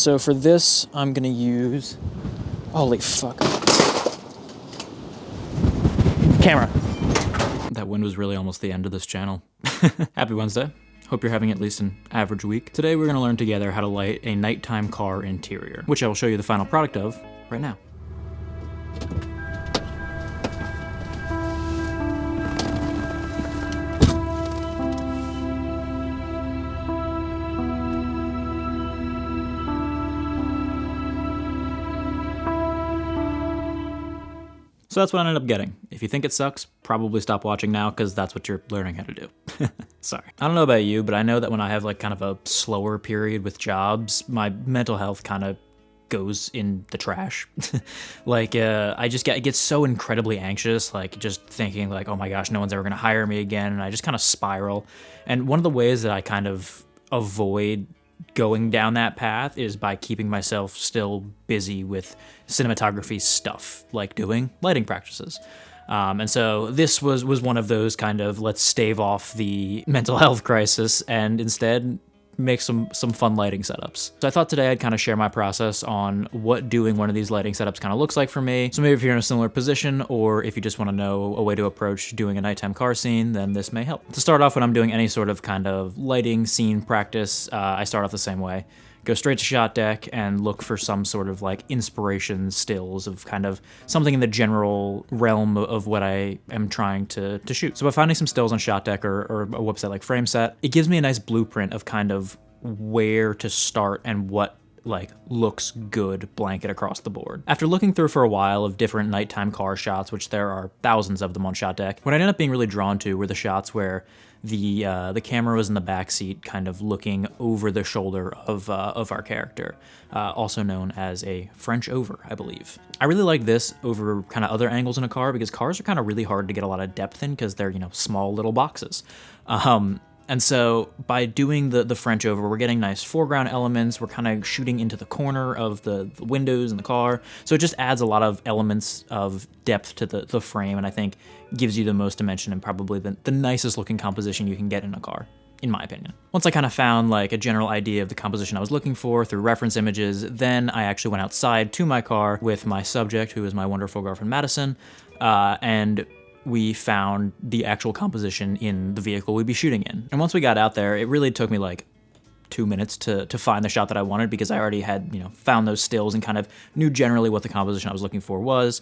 So for this, I'm gonna use, holy fuck, camera. That wind was really almost the end of this channel. Happy Wednesday. Hope you're having at least an average week. Today we're gonna learn together how to light a nighttime car interior, which I will show you the final product of right now. So that's what I ended up getting. If you think it sucks, probably stop watching now, because that's what you're learning how to do. Sorry. I don't know about you, but I know that when I have like kind of a slower period with jobs, my mental health kind of goes in the trash. I just get so incredibly anxious, like just thinking like, oh my gosh, no one's ever gonna hire me again, and I just kind of spiral. And one of the ways that I kind of avoid going down that path is by keeping myself still busy with cinematography stuff, like doing lighting practices. And so this was one of those kind of, let's stave off the mental health crisis and instead make some fun lighting setups. So I thought today I'd kind of share my process on what doing one of these lighting setups kind of looks like for me. So maybe if you're in a similar position, or if you just want to know a way to approach doing a nighttime car scene, then this may help. To start off, when I'm doing any sort of kind of lighting scene practice, I start off the same way. Go straight to shot deck and look for some sort of like inspiration stills of kind of something in the general realm of what I am trying to shoot. So by finding some stills on shot deck or a website like FrameSet, it gives me a nice blueprint of kind of where to start and what like looks good blanket across the board. After looking through for a while of different nighttime car shots, which there are thousands of them on shot deck, what I ended up being really drawn to were the shots where the camera was in the back seat, kind of looking over the shoulder of our character, also known as a French over, I believe. I really like this over kind of other angles in a car because cars are kind of really hard to get a lot of depth in because they're, you know, small little boxes. And so by doing the French over, we're getting nice foreground elements. We're kind of shooting into the corner of the windows in the car. So it just adds a lot of elements of depth to the frame, and I think gives you the most dimension and probably the nicest looking composition you can get in a car, in my opinion. Once I kind of found like a general idea of the composition I was looking for through reference images, then I actually went outside to my car with my subject, who is my wonderful girlfriend Madison, and we found the actual composition in the vehicle we'd be shooting in. And once we got out there, it really took me like 2 minutes to find the shot that I wanted, because I already had, you know, found those stills and kind of knew generally what the composition I was looking for was.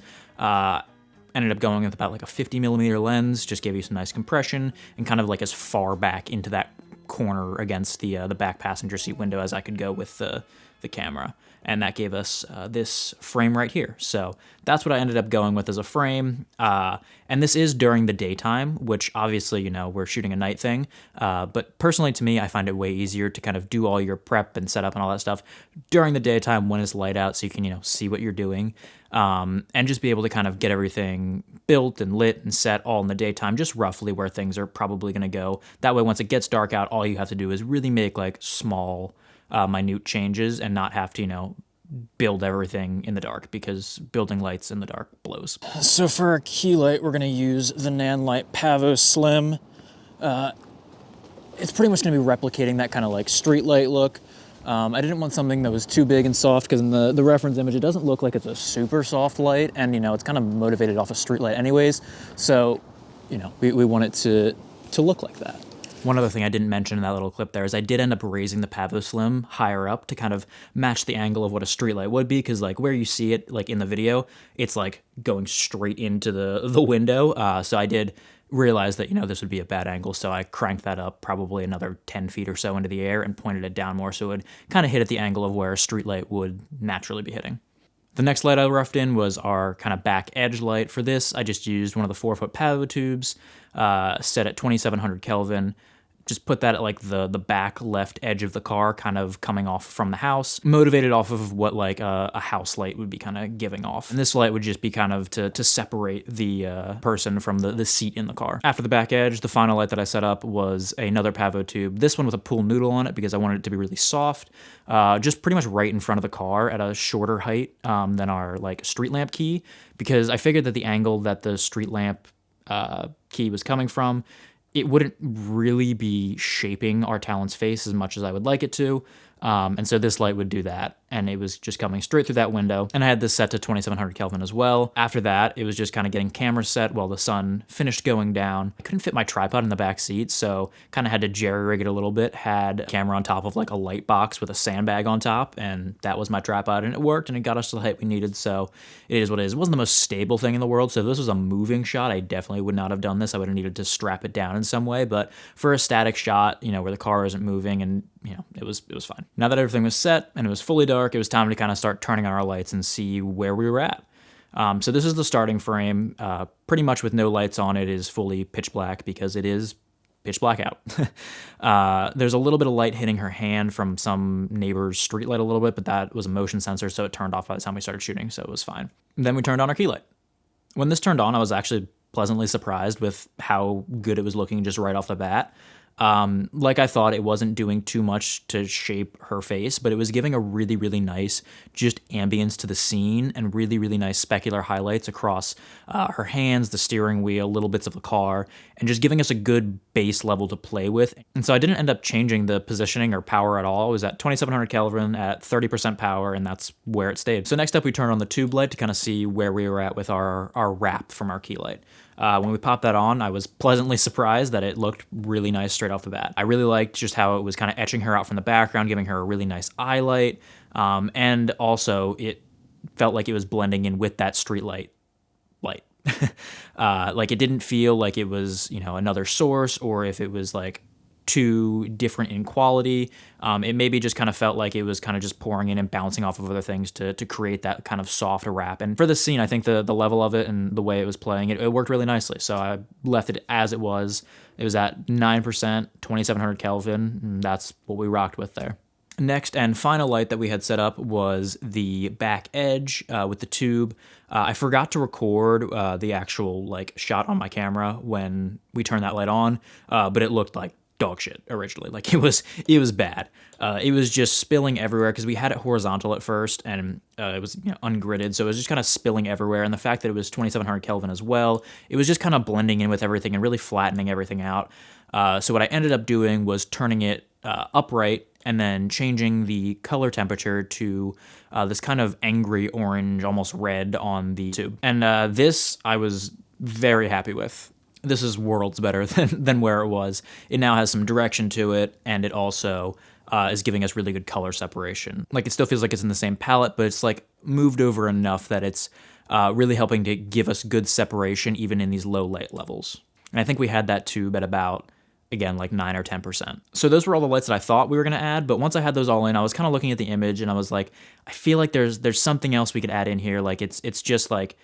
Ended up going with about like a 50mm lens, just gave you some nice compression and kind of like as far back into that corner against the back passenger seat window as I could go with the camera. And that gave us this frame right here. So that's what I ended up going with as a frame. And this is during the daytime, which obviously, you know, we're shooting a night thing. But personally to me, I find it way easier to kind of do all your prep and setup and all that stuff during the daytime when it's light out, so you can, you know, see what you're doing. And just be able to kind of get everything built and lit and set all in the daytime, just roughly where things are probably gonna go. That way, once it gets dark out, all you have to do is really make like small, minute changes and not have to, you know, build everything in the dark, because building lights in the dark blows. So for our key light, we're gonna use the Nanlite Pavo Slim. It's pretty much gonna be replicating that kind of like street light look. I didn't want something that was too big and soft, because in the reference image, it doesn't look like it's a super soft light, and you know, it's kind of motivated off a street light anyways. So, you know, we want it to look like that. One other thing I didn't mention in that little clip there is I did end up raising the Pavo Slim higher up to kind of match the angle of what a streetlight would be, because like where you see it like in the video, it's like going straight into the window. So I did realize that, you know, this would be a bad angle, so I cranked that up probably another 10 feet or so into the air and pointed it down more so it would kind of hit at the angle of where a streetlight would naturally be hitting. The next light I roughed in was our kind of back edge light. For this, I just used one of the 4-foot Pavo tubes, set at 2700 Kelvin. Just put that at like the back left edge of the car, kind of coming off from the house, motivated off of what like a house light would be kind of giving off. And this light would just be kind of to separate the person from the seat in the car. After the back edge, the final light that I set up was another Pavo tube, this one with a pool noodle on it because I wanted it to be really soft, just pretty much right in front of the car at a shorter height than our like street lamp key, because I figured that the angle that the street lamp key was coming from, it wouldn't really be shaping our Talon's face as much as I would like it to. And so this light would do that. and it was just coming straight through that window. And I had this set to 2700 Kelvin as well. After that, it was just kind of getting camera set while the sun finished going down. I couldn't fit my tripod in the back seat, so kind of had to jerry rig it a little bit. Had camera on top of like a light box with a sandbag on top, and that was my tripod, and it worked, and it got us to the height we needed, so it is what it is. It wasn't the most stable thing in the world, so if this was a moving shot, I definitely would not have done this. I would have needed to strap it down in some way, but for a static shot, you know, where the car isn't moving, and you know, it was fine. Now that everything was set and it was fully dark, it was time to kind of start turning on our lights and see where we were at. So this is the starting frame, pretty much with no lights on. It is fully pitch black because it is pitch black out. There's a little bit of light hitting her hand from some neighbor's street light a little bit, but that was a motion sensor, so it turned off by the time we started shooting, so it was fine. And then we turned on our key light. When this turned on, I was actually pleasantly surprised with how good it was looking just right off the bat. Like I thought, it wasn't doing too much to shape her face, but it was giving a really, really nice just ambience to the scene and really, really nice specular highlights across her hands, the steering wheel, little bits of the car, and just giving us a good base level to play with. And so I didn't end up changing the positioning or power at all. It was at 2700 Kelvin at 30% power, and that's where it stayed. So next up, we turned on the tube light to kind of see where we were at with our wrap from our key light. When we popped that on, I was pleasantly surprised that it looked really nice straight off the bat. I really liked just how it was kind of etching her out from the background, giving her a really nice eye light, and also it felt like it was blending in with that street light. Like it didn't feel like it was, you know, another source, or if it was like too different in quality. It maybe just kind of felt like it was kind of just pouring in and bouncing off of other things to create that kind of soft wrap. And for the scene, I think the level of it and the way it was playing, it worked really nicely. So I left it as it was. It was at 9%, 2700 Kelvin, and that's what we rocked with there. Next and final light that we had set up was the back edge with the tube. I forgot to record the actual like shot on my camera when we turned that light on, but it looked like dog shit originally. Like it was bad. It was just spilling everywhere because we had it horizontal at first, and it was, you know, ungridded, so it was just kind of spilling everywhere. And the fact that it was 2700 Kelvin as well, it was just kind of blending in with everything and really flattening everything out. So what I ended up doing was turning it upright and then changing the color temperature to this kind of angry orange, almost red on the tube. And this I was very happy with. This is worlds better than where it was. It now has some direction to it, and it also is giving us really good color separation. Like, it still feels like it's in the same palette, but it's like moved over enough that it's really helping to give us good separation even in these low light levels. And I think we had that tube at about, again, like 9 or 10%. So those were all the lights that I thought we were gonna add, but once I had those all in, I was kind of looking at the image and I was like, I feel like there's something else we could add in here. Like it's just like,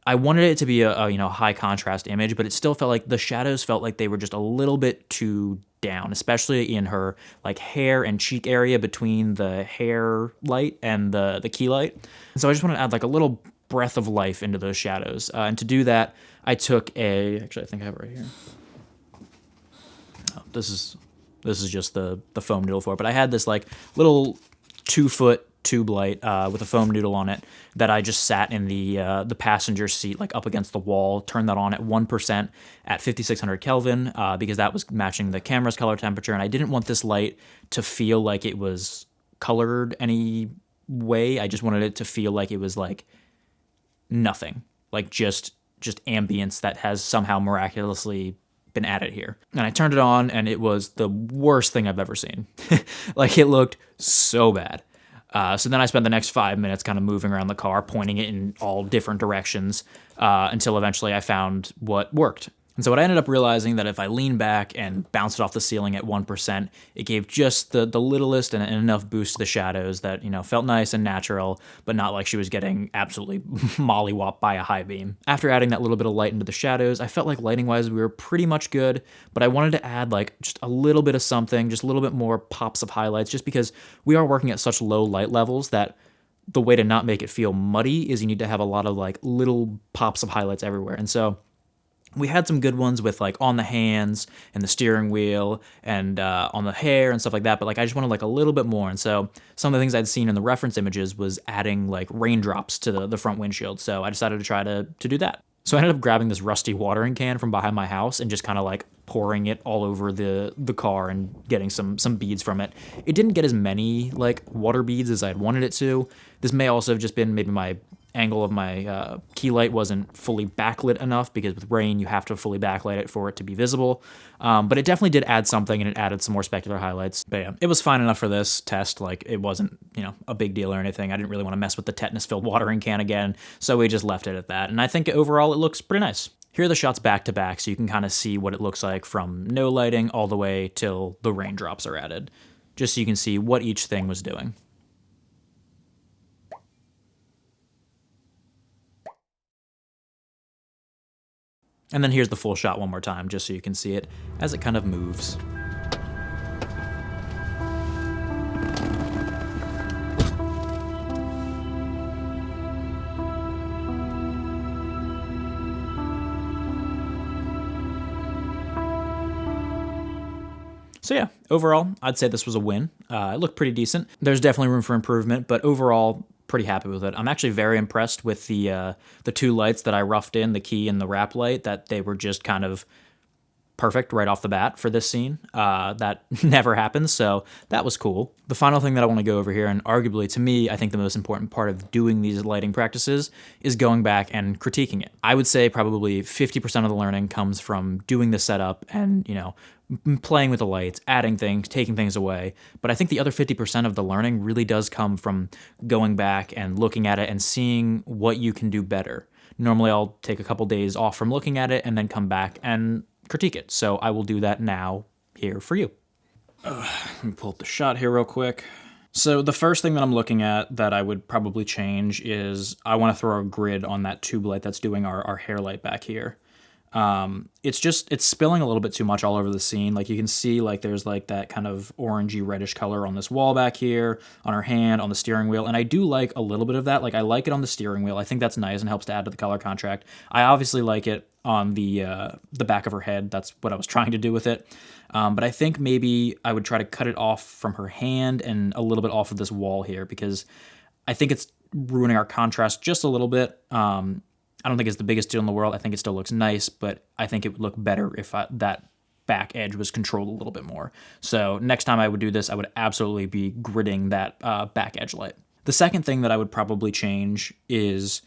I wanted it to be a you know, high contrast image, but it still felt like the shadows felt like they were just a little bit too down, especially in her like hair and cheek area between the hair light and the key light. And so I just wanted to add like a little breath of life into those shadows. And to do that, I took actually I think I have it right here. Oh, this is just the foam noodle for it, but I had this like little 2-foot tube light with a foam noodle on it that I just sat in the passenger seat, like up against the wall, turned that on at 1% at 5600 Kelvin because that was matching the camera's color temperature, and I didn't want this light to feel like it was colored any way. I just wanted it to feel like it was like nothing, like just ambience that has somehow miraculously been added here. And I turned it on, and it was the worst thing I've ever seen. Like, it looked so bad. So then I spent the next 5 minutes kind of moving around the car, pointing it in all different directions until eventually I found what worked. And so what I ended up realizing that if I leaned back and bounced it off the ceiling at 1%, it gave just the littlest and enough boost to the shadows that, you know, felt nice and natural, but not like she was getting absolutely mollywopped by a high beam. After adding that little bit of light into the shadows, I felt like lighting-wise we were pretty much good, but I wanted to add like just a little bit of something, just a little bit more pops of highlights, just because we are working at such low light levels that the way to not make it feel muddy is you need to have a lot of like little pops of highlights everywhere. And so we had some good ones with like on the hands and the steering wheel and on the hair and stuff like that, but like I just wanted like a little bit more. And so some of the things I'd seen in the reference images was adding like raindrops to the front windshield. So I decided to try to do that. So I ended up grabbing this rusty watering can from behind my house and just kind of like pouring it all over the car and getting some beads from it. It didn't get as many like water beads as I'd wanted it to. This may also have just been maybe my angle of my key light wasn't fully backlit enough, because with rain you have to fully backlight it for it to be visible. But it definitely did add something, and it added some more specular highlights. But yeah, it was fine enough for this test. Like, it wasn't, a big deal or anything. I didn't really want to mess with the tetanus-filled watering can again, so we just left it at that. And I think overall it looks pretty nice. Here are the shots back to back, so you can kind of see what it looks like from no lighting all the way till the raindrops are added, just so you can see what each thing was doing. And then here's the full shot one more time, just so you can see it as it kind of moves. So yeah, overall, I'd say this was a win. It looked pretty decent. There's definitely room for improvement, but overall, pretty happy with it. I'm actually very impressed with the two lights that I roughed in, the key and the wrap light, that they were just kind of perfect right off the bat for this scene. That never happens, so that was cool. The final thing that I want to go over here, and arguably to me, I think the most important part of doing these lighting practices, is going back and critiquing it. I would say probably 50% of the learning comes from doing the setup and, playing with the lights, adding things, taking things away. But I think the other 50% of the learning really does come from going back and looking at it and seeing what you can do better. Normally I'll take a couple days off from looking at it and then come back and critique it. So I will do that now here for you. Let me pull up the shot here real quick. So the first thing that I'm looking at that I would probably change is I want to throw a grid on that tube light that's doing our hair light back here. It's spilling a little bit too much all over the scene. Like, you can see, like, there's like that kind of orangey reddish color on this wall back here, on her hand, on the steering wheel. And I do like a little bit of that. Like, I like it on the steering wheel. I think that's nice and helps to add to the color contrast. I obviously like it on the back of her head. That's what I was trying to do with it. But I think maybe I would try to cut it off from her hand and a little bit off of this wall here, because I think it's ruining our contrast just a little bit. I don't think it's the biggest deal in the world. I think it still looks nice, but I think it would look better if that back edge was controlled a little bit more. So next time I would do this, I would absolutely be gridding that back edge light. The second thing that I would probably change is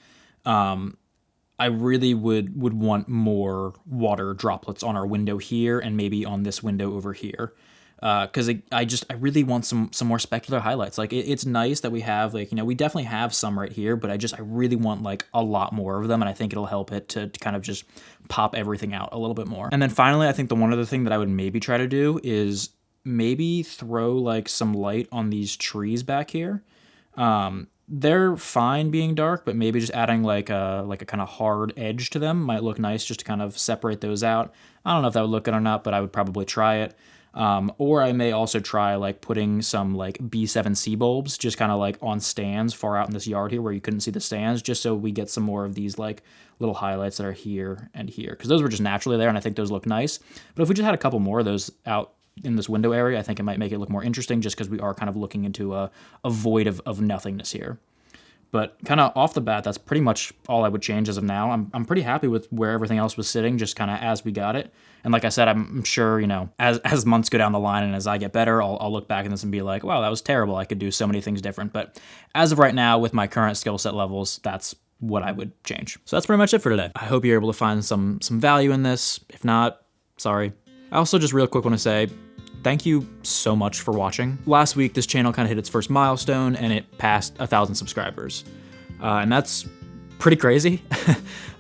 I really would want more water droplets on our window here and maybe on this window over here. Because I really want some more specular highlights. Like, it's nice that we have, like, we definitely have some right here, but I really want like a lot more of them, and I think it'll help it to kind of just pop everything out a little bit more. And then finally, I think the one other thing that I would maybe try to do is maybe throw like some light on these trees back here. They're fine being dark, but maybe just adding like a kind of hard edge to them might look nice, just to kind of separate those out. I don't know if that would look good or not, but I would probably try it. Or I may also try like putting some like B7C bulbs just kind of like on stands far out in this yard here where you couldn't see the stands, just so we get some more of these like little highlights that are here and here, because those were just naturally there and I think those look nice. But if we just had a couple more of those out in this window area, I think it might make it look more interesting, just because we are kind of looking into a void of nothingness here. But kind of off the bat, that's pretty much all I would change as of now. I'm pretty happy with where everything else was sitting, just kind of as we got it. And like I said, I'm sure, as months go down the line and as I get better, I'll look back at this and be like, wow, that was terrible. I could do so many things different. But as of right now, with my current skill set levels, that's what I would change. So that's pretty much it for today. I hope you're able to find some value in this. If not, sorry. I also just real quick want to say, thank you so much for watching. Last week, this channel kind of hit its first milestone and it passed 1,000 subscribers. And that's pretty crazy.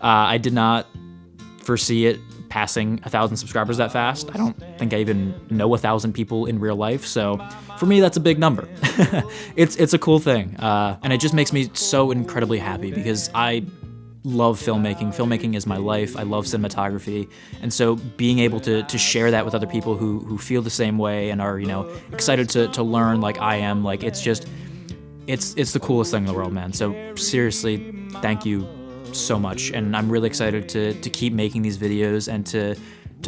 I did not foresee it passing 1,000 subscribers that fast. I don't think I even know 1,000 people in real life. So for me, that's a big number. It's a cool thing. And it just makes me so incredibly happy, because I love filmmaking. Filmmaking is my life. I love cinematography. And so being able to share that with other people who feel the same way and are, excited to learn like I am, like, it's the coolest thing in the world, man. So seriously, thank you so much. And I'm really excited to keep making these videos and to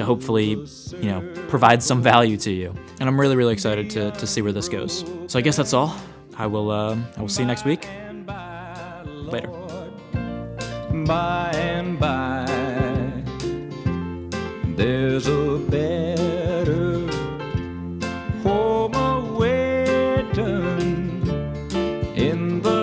hopefully, provide some value to you. And I'm really, really excited to see where this goes. So I guess that's all. I will see you next week. Later. By and by, there's a in the